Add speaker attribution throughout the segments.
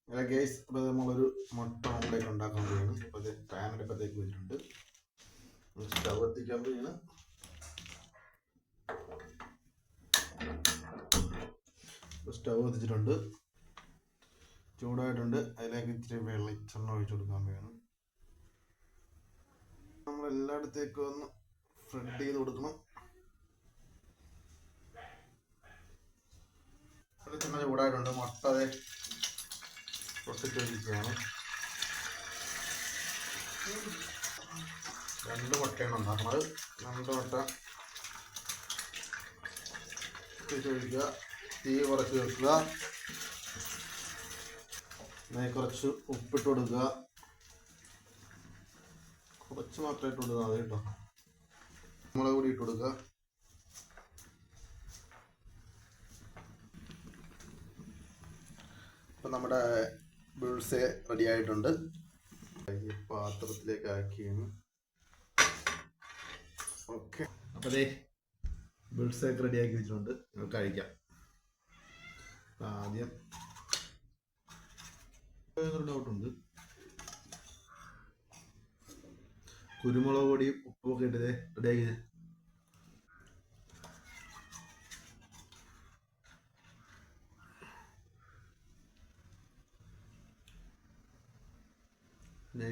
Speaker 1: Guys, അപ്പോൾ നമ്മളൊരു മുട്ട ഓംലേറ്റ് ഉണ്ടാക്കാൻ പോവുകയാണ്. അപ്പോൾ അത് പാനടുപ്പത്തേക്ക് വെച്ചിട്ടുണ്ട്. സ്റ്റവ് എത്തിക്കാൻ പോവുകയാണ്. സ്റ്റവ് എത്തിച്ചിട്ടുണ്ട്, ചൂടായിട്ടുണ്ട്. അതിലേക്ക് ഇച്ചിരി വെളിച്ചെണ്ണ ഒഴിച്ചു കൊടുക്കാൻ പോവുകയാണ്. നമ്മളെല്ലായിടത്തേക്കും ഒന്ന് ഫ്രെഡ് ചെയ്ത് കൊടുക്കണം. വെളിച്ചെണ്ണ ചൂടായിട്ടുണ്ട്. മുട്ട പൊട്ടിച്ച് ഒഴിക്കുകയാണ്. 2 മുട്ടയാണ് ഉണ്ടാക്കുന്നത്. 2 മുട്ട പൊട്ടിച്ചൊഴിക്കുക. തീ കുറച്ച് വെക്കുക. കുറച്ച് ഉപ്പിട്ട് കൊടുക്കുക. കുറച്ച് മാത്രമേ ഇട്ട് കൊടുത്താൽ മതി കേട്ടോ. മുളക് പൊടി ഇട്ട് കൊടുക്കുക. അപ്പം നമ്മുടെ ബുൾസേ റെഡി ആയിട്ടുണ്ട്. പാത്രത്തിലേക്ക് ആക്കിയാണ്. ഓക്കെ, അപ്പോൾ അതേ ബുൾസേക്ക് റെഡിയാക്കി വെച്ചിട്ടുണ്ട്. നമുക്ക് കഴിക്കാം. ആദ്യം ഒരു ഡൗട്ടുണ്ട്. കുരുമുളക് പൊടിയും ഉപ്പൊക്കെ ഇട്ടത് റെഡിയാക്കിയത്.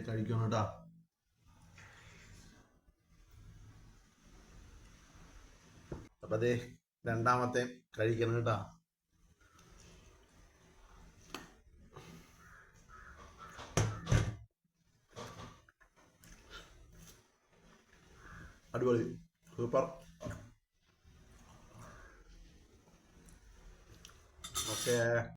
Speaker 1: കഴിക്കണം കേട്ടോ. അപ്പൊ അതേ രണ്ടാമത്തെ കഴിക്കണം കേട്ടോ. അടിപൊളി, സൂപ്പർ. ഓക്കെ.